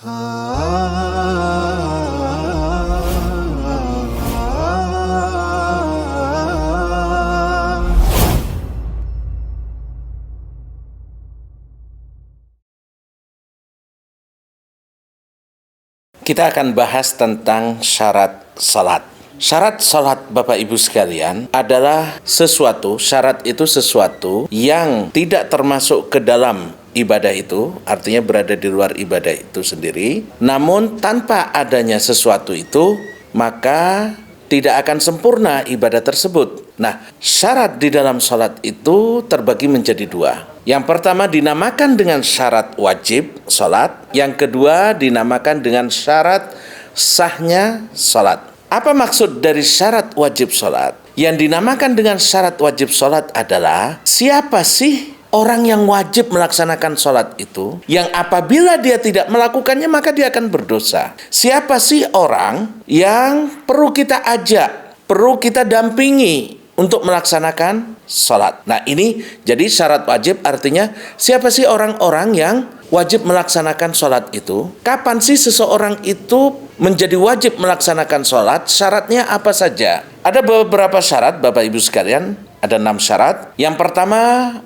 Kita akan bahas tentang syarat salat. Syarat salat, Bapak Ibu sekalian, adalah syarat itu sesuatu yang tidak termasuk ke dalam ibadah itu, artinya berada di luar ibadah itu sendiri. Namun tanpa adanya sesuatu itu, maka tidak akan sempurna ibadah tersebut. Nah, syarat di dalam salat itu terbagi menjadi dua. Yang pertama dinamakan dengan syarat wajib salat, yang kedua dinamakan dengan syarat sahnya salat. Apa maksud dari syarat wajib salat? Yang dinamakan dengan syarat wajib salat adalah siapa sih orang yang wajib melaksanakan salat itu, yang apabila dia tidak melakukannya maka dia akan berdosa. Siapa sih orang yang perlu kita ajak, perlu kita dampingi untuk melaksanakan salat. Nah, ini jadi syarat wajib, artinya siapa sih orang-orang yang wajib melaksanakan salat itu? Kapan sih seseorang itu menjadi wajib melaksanakan salat? Syaratnya apa saja? Ada beberapa syarat, Bapak Ibu sekalian. Ada 6 syarat. Yang pertama,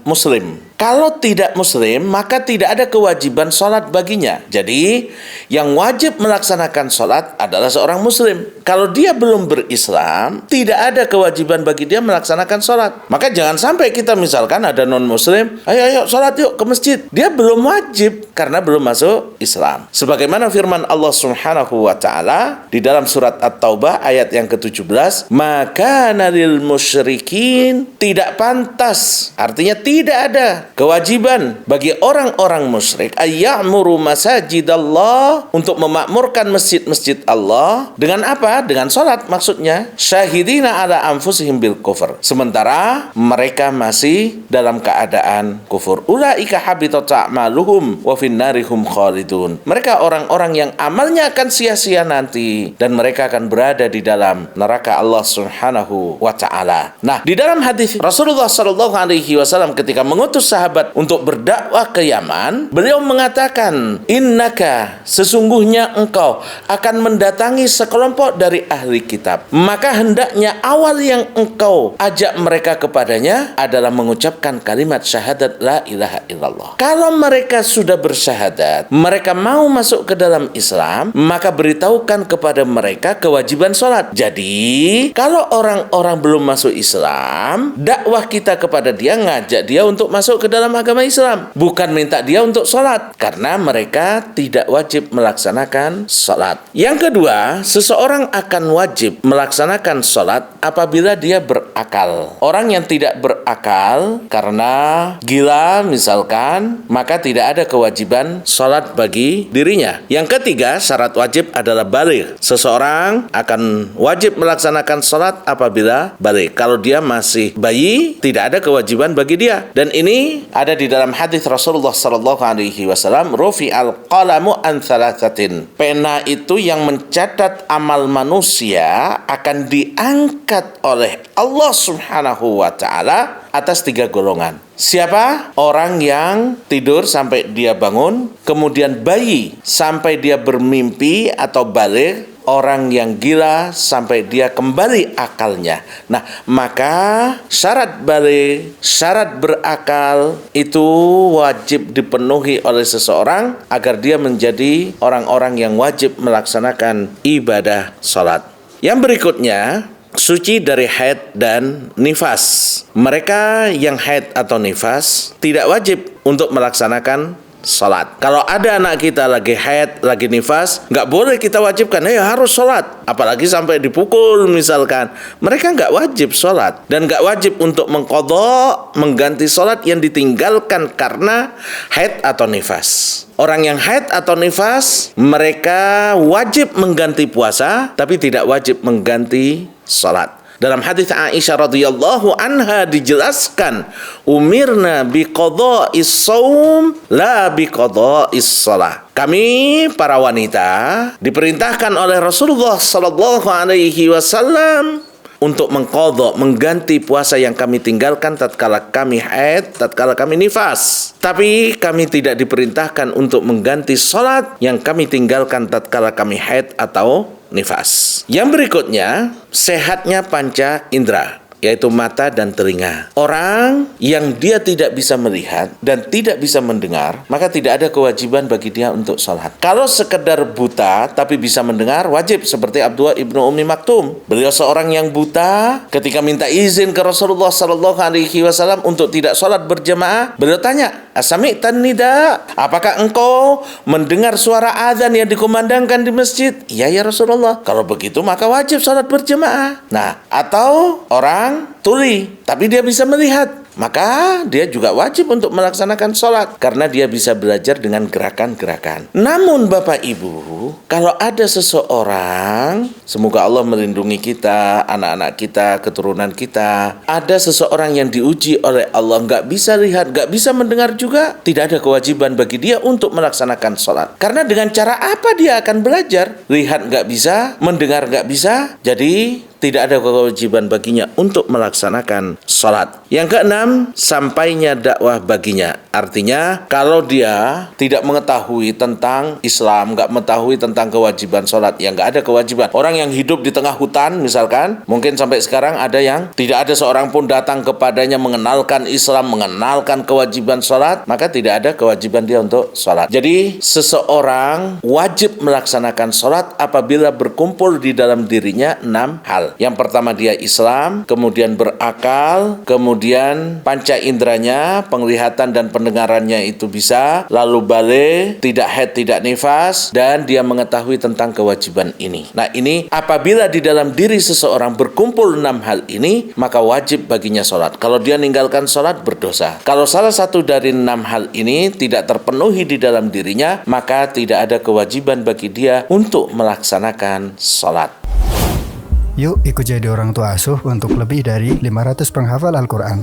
muslim. Kalau tidak muslim, maka tidak ada kewajiban salat baginya. Jadi, yang wajib melaksanakan salat adalah seorang muslim. Kalau dia belum berislam, tidak ada kewajiban bagi dia melaksanakan salat. Maka jangan sampai kita misalkan ada non-muslim, ayo salat yuk ke masjid. Dia belum wajib karena belum masuk Islam. Sebagaimana firman Allah Subhanahu wa taala di dalam surat At-Taubah ayat yang ke-17, "Maka lil musyrikin", tidak pantas, artinya tidak ada kewajiban bagi orang-orang musyrik ayya'muru masajidallah, untuk memakmurkan masjid-masjid Allah dengan apa? Dengan salat maksudnya. Syahidina ala anfusihim bil kufur, sementara mereka masih dalam keadaan kufur. Ulaika habitat a'maluhum wa finnarihum khalidun. Mereka orang-orang yang amalnya akan sia-sia nanti dan mereka akan berada di dalam neraka Allah Subhanahu wa taala. Nah, di dalam hadis Rasulullah sallallahu alaihi wasallam ketika mengutus sahabat untuk berdakwah ke Yaman, beliau mengatakan, "Innaka, sesungguhnya engkau akan mendatangi sekelompok dari ahli kitab. Maka hendaknya awal yang engkau ajak mereka kepadanya adalah mengucapkan kalimat syahadat la ilaha illallah." Kalau mereka sudah bersyahadat, mereka mau masuk ke dalam Islam, maka beritahukan kepada mereka kewajiban salat. Jadi, kalau orang-orang belum masuk Islam, dakwah kita kepada dia, ngajak dia untuk masuk ke dalam agama Islam, bukan minta dia untuk sholat, karena mereka tidak wajib melaksanakan sholat. Yang kedua, seseorang akan wajib melaksanakan sholat apabila dia berakal. Orang yang tidak berakal karena gila misalkan, maka tidak ada kewajiban sholat bagi dirinya. Yang ketiga, syarat wajib adalah baligh. Seseorang akan wajib melaksanakan sholat apabila baligh. Kalau dia masih bayi, tidak ada kewajiban bagi dia. Dan ini ada di dalam hadis Rasulullah sallallahu alaihi wasallam, rufi'al qalamu an thalathatin. Pena itu yang mencatat amal manusia akan diangkat oleh Allah Subhanahu wa taala atas 3 golongan. Siapa? Orang yang tidur sampai dia bangun, kemudian bayi sampai dia bermimpi atau balik, orang yang gila sampai dia kembali akalnya. Nah, maka syarat balik, syarat berakal itu wajib dipenuhi oleh seseorang agar dia menjadi orang-orang yang wajib melaksanakan ibadah salat. Yang berikutnya, suci dari haid dan nifas. Mereka yang haid atau nifas tidak wajib untuk melaksanakan salat. Kalau ada anak kita lagi haid, lagi nifas, nggak boleh kita wajibkan, harus salat. Apalagi sampai dipukul misalkan. Mereka nggak wajib salat dan nggak wajib untuk mengqadha, mengganti salat yang ditinggalkan karena haid atau nifas. Orang yang haid atau nifas, mereka wajib mengganti puasa, tapi tidak wajib mengganti salat. Dalam hadis Aisyah radhiyallahu anha dijelaskan, umirna biqadha'is shaum la biqadha'is shalah. Kami para wanita diperintahkan oleh Rasulullah sallallahu alaihi wasallam untuk mengqadha, mengganti puasa yang kami tinggalkan tatkala kami haid, tatkala kami nifas. Tapi kami tidak diperintahkan untuk mengganti salat yang kami tinggalkan tatkala kami haid atau nifas. Yang berikutnya, sehatnya panca indera, yaitu mata dan telinga. Orang yang dia tidak bisa melihat dan tidak bisa mendengar, maka tidak ada kewajiban bagi dia untuk sholat. Kalau sekedar buta tapi bisa mendengar, wajib, seperti Abdullah ibnu Ummi Maktum. Beliau seorang yang buta, ketika minta izin ke Rasulullah SAW untuk tidak sholat berjamaah, beliau tanya, "Asami'tan nida? Apakah engkau mendengar suara azan yang dikumandangkan di masjid?" "Iya ya Rasulullah." "Kalau begitu maka wajib sholat berjamaah." Nah, atau orang tuli tapi dia bisa melihat, maka dia juga wajib untuk melaksanakan sholat karena dia bisa belajar dengan gerakan-gerakan. Namun Bapak Ibu, kalau ada seseorang, semoga Allah melindungi kita, anak-anak kita, keturunan kita, ada seseorang yang diuji oleh Allah, nggak bisa lihat, nggak bisa mendengar juga, tidak ada kewajiban bagi dia untuk melaksanakan sholat. Karena dengan cara apa dia akan belajar? Lihat nggak bisa, mendengar nggak bisa, jadi tidak ada kewajiban baginya untuk melaksanakan sholat. Yang keenam, sampainya dakwah baginya. Artinya, kalau dia tidak mengetahui tentang Islam, nggak mengetahui tentang kewajiban sholat, ya nggak ada kewajiban. Orang yang hidup di tengah hutan, misalkan, mungkin sampai sekarang ada yang tidak ada seorang pun datang kepadanya mengenalkan Islam, mengenalkan kewajiban sholat, maka tidak ada kewajiban dia untuk sholat. Jadi, seseorang wajib melaksanakan sholat apabila berkumpul di dalam dirinya 6 hal. Yang pertama dia Islam, kemudian berakal, kemudian panca inderanya, penglihatan dan pendengarannya itu bisa, lalu balik, tidak haid, tidak nifas, dan dia mengetahui tentang kewajiban ini. Nah, ini apabila di dalam diri seseorang berkumpul 6 hal ini, maka wajib baginya sholat. Kalau dia meninggalkan sholat, berdosa. Kalau salah satu dari 6 hal ini tidak terpenuhi di dalam dirinya, maka tidak ada kewajiban bagi dia untuk melaksanakan sholat. Yuk ikut jadi orang tua asuh untuk lebih dari 500 penghafal Al-Quran.